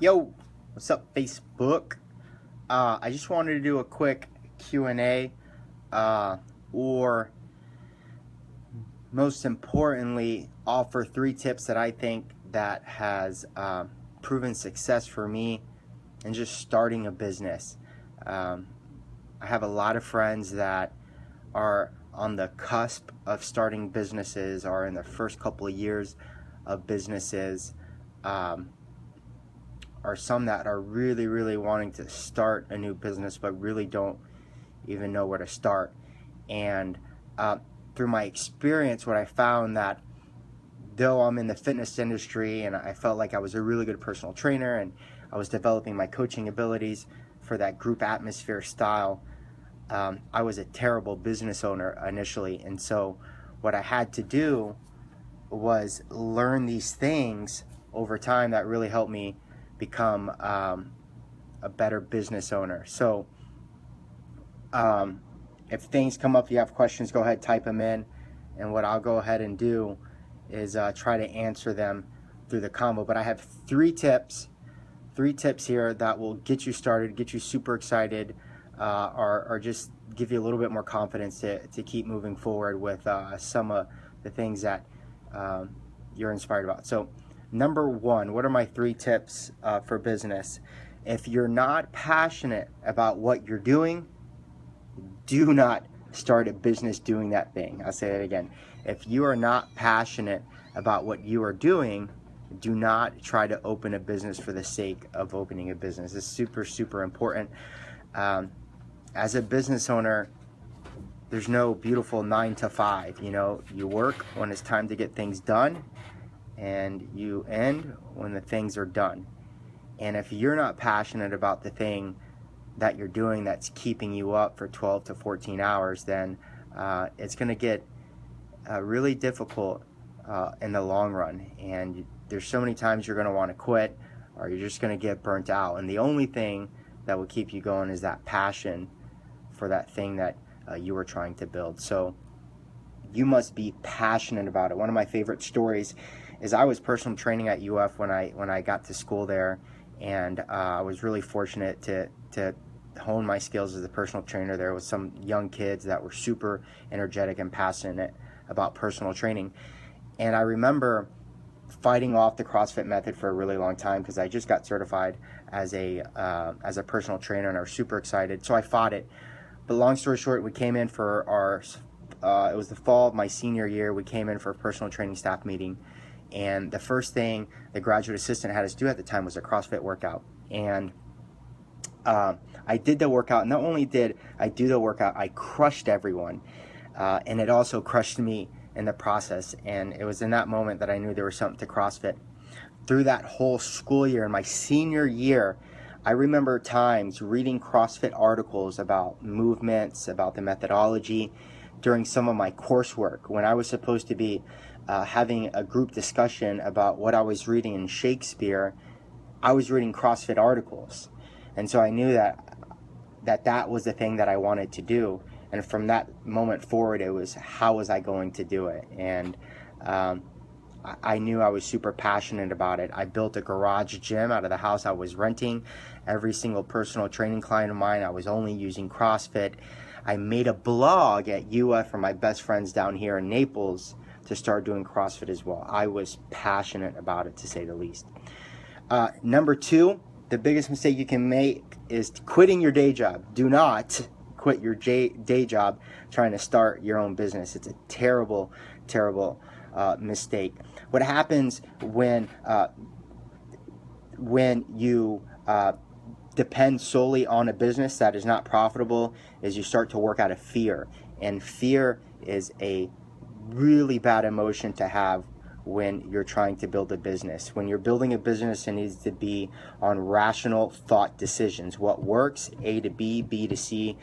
Yo, what's up, Facebook? I just wanted to do a quick Q&A, or most importantly, offer 3 tips that I think that has proven success for me in just starting a business. I have a lot of friends that are on the cusp of starting businesses, or in the first couple of years of businesses, or some that are really wanting to start a new business but really don't even know where to start. And through my experience, what I found that though I'm in the fitness industry and I felt like I was a really good personal trainer and I was developing my coaching abilities for that group atmosphere style, I was a terrible business owner initially. And so what I had to do was learn these things over time that really helped me become a better business owner. So if things come up, you have questions, go ahead, type them in, and what I'll go ahead and do is try to answer them through the combo. But I have three tips here that will get you started, get you super excited, or just give you a little bit more confidence to keep moving forward with some of the things that you're inspired about. So number one, what are my 3 tips for business? If you're not passionate about what you're doing, do not start a business doing that thing. I'll say it again. If you are not passionate about what you are doing, do not try to open a business for the sake of opening a business. It's super important. As a business owner, there's no beautiful 9 to 5. You work when it's time to get things done, and you end when the things are done. And if you're not passionate about the thing that you're doing that's keeping you up for 12 to 14 hours, then it's going to get really difficult in the long run. And there's so many times you're going to want to quit, or you're just going to get burnt out. And the only thing that will keep you going is that passion for that thing that you were trying to build. So you must be passionate about it. One of my favorite stories is I was personal training at UF when I got to school there, and I was really fortunate to hone my skills as a personal trainer there with some young kids that were super energetic and passionate about personal training. And I remember fighting off the CrossFit method for a really long time because I just got certified as a personal trainer, and I was super excited. So I fought it. But long story short, we came in for our it was the fall of my senior year. We came in for a personal training staff meeting, and the first thing the graduate assistant had us do at the time was a CrossFit workout. And I did the workout, and not only did I do the workout, I crushed everyone, and it also crushed me in the process. And it was in that moment that I knew there was something to CrossFit. Through that whole school year, in my senior year, I remember times reading CrossFit articles about movements, about the methodology during some of my coursework when I was supposed to be having a group discussion about what I was reading in Shakespeare. I was reading CrossFit articles. And so I knew that was the thing that I wanted to do. And from that moment forward, it was, how was I going to do it? And I knew I was super passionate about it. I built a garage gym out of the house I was renting. Every single personal training client of mine, I was only using CrossFit. I made a blog at UF for my best friends down here in Naples to start doing CrossFit as well. I was passionate about it, to say the least. Number 2, the biggest mistake you can make is quitting your day job. Do not quit your day job trying to start your own business. It's a terrible mistake. What happens when you depend solely on a business that is not profitable is you start to work out of fear. And fear is a really bad emotion to have when you're trying to build a business. When you're building a business, it needs to be on rational thought decisions. What works, A to B, B to C,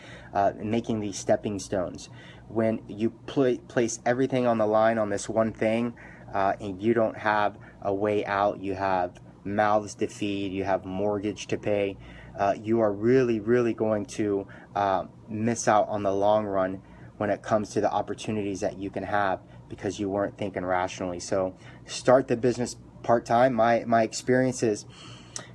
making these stepping stones. When you place everything on the line on this one thing, and you don't have a way out, you have mouths to feed, you have mortgage to pay, you are really going to miss out on the long run when it comes to the opportunities that you can have because you weren't thinking rationally. So start the business part-time. My experience is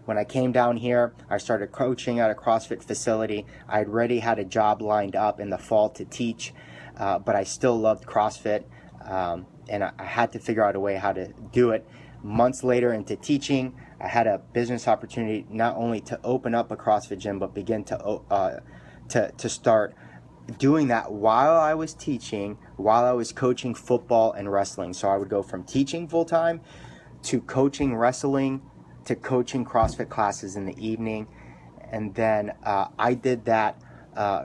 When I came down here, I started coaching at a CrossFit facility. I had already had a job lined up in the fall to teach, but I still loved CrossFit, and I had to figure out a way how to do it. Months later into teaching, I had a business opportunity not only to open up a CrossFit gym, but begin to start doing that while I was teaching, while I was coaching football and wrestling. So I would go from teaching full time to coaching wrestling to coaching CrossFit classes in the evening. And then I did that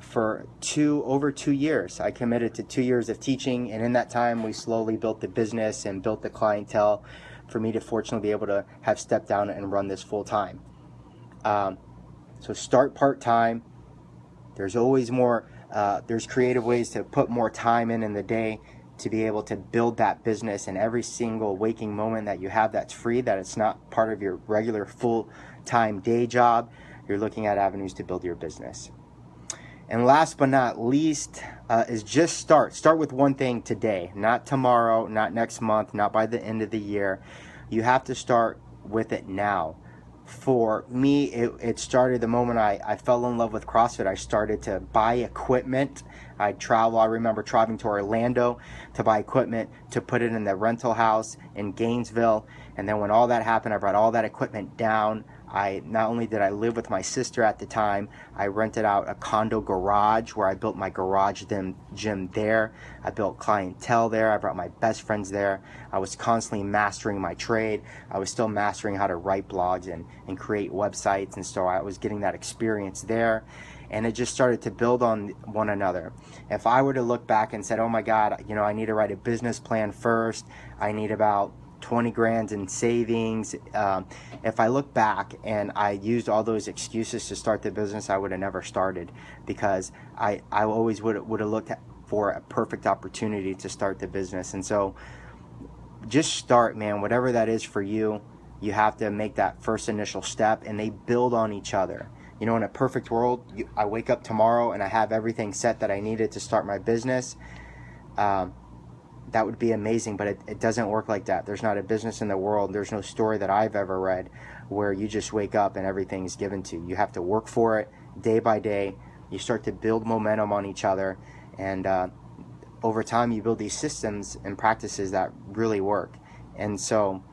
for over 2 years. I committed to 2 years of teaching, and in that time we slowly built the business and built the clientele for me to fortunately be able to have stepped down and run this full time. So start part-time. There's always more, there's creative ways to put more time in the day to be able to build that business, and every single waking moment that you have that's free, that it's not part of your regular full-time day job, you're looking at avenues to build your business. And last but not least is just start. Start with one thing today, not tomorrow, not next month, not by the end of the year. You have to start with it now. For me, it started the moment I fell in love with CrossFit. I started to buy equipment. I'd travel. I remember traveling to Orlando to buy equipment, to put it in the rental house in Gainesville. And then when all that happened, I brought all that equipment down. Not only did I live with my sister at the time, I rented out a condo garage where I built my garage gym there. I built clientele there. I brought my best friends there. I was constantly mastering my trade. I was still mastering how to write blogs and create websites, and so I was getting that experience there. And it just started to build on one another. If I were to look back and said, oh my God, I need to write a business plan first, I need about 20 grand in savings. If I look back and I used all those excuses to start the business, I would have never started, because I always would have looked for a perfect opportunity to start the business. And so just start, man. Whatever that is for you, you have to make that first initial step, and they build on each other. In a perfect world, I wake up tomorrow and I have everything set that I needed to start my business. That would be amazing, but it doesn't work like that. There's not a business in the world, there's no story that I've ever read where you just wake up and everything's given to you. You have to work for it day by day. You start to build momentum on each other, and over time you build these systems and practices that really work. And so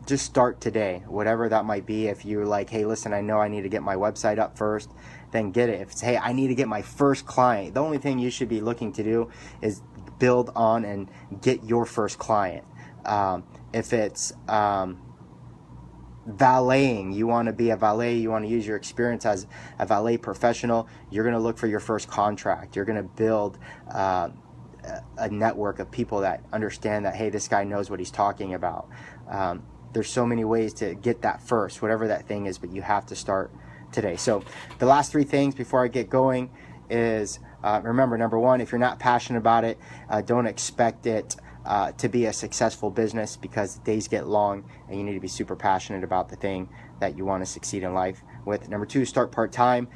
just start today, whatever that might be. If you're like, hey, listen, I know I need to get my website up first, then get it. If it's, hey, I need to get my first client, the only thing you should be looking to do is build on and get your first client. If it's valeting, you want to be a valet, you want to use your experience as a valet professional, you're going to look for your first contract. You're going to build a network of people that understand that, hey, this guy knows what he's talking about. There's so many ways to get that first, whatever that thing is, but you have to start today. So the last 3 things before I get going is, remember, number 1, if you're not passionate about it, don't expect it to be a successful business, because the days get long and you need to be super passionate about the thing that you want to succeed in life with. Number 2, start part-time.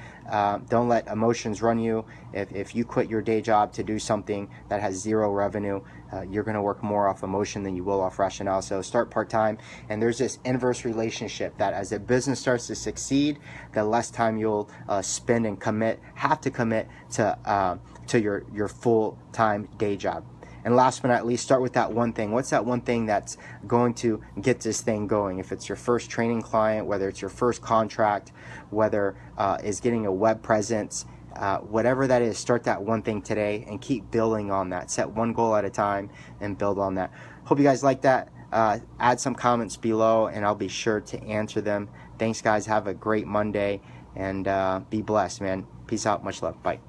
Don't let emotions run you. If you quit your day job to do something that has 0 revenue, you're going to work more off emotion than you will off rationale. So start part-time. And there's this inverse relationship that as a business starts to succeed, the less time you'll spend and have to commit to your full-time day job. And last but not least, start with that one thing. What's that one thing that's going to get this thing going? If it's your first training client, whether it's your first contract, whether it's getting a web presence, whatever that is, start that one thing today and keep building on that. Set one goal at a time and build on that. Hope you guys like that. Add some comments below and I'll be sure to answer them. Thanks, guys. Have a great Monday and be blessed, man. Peace out. Much love. Bye.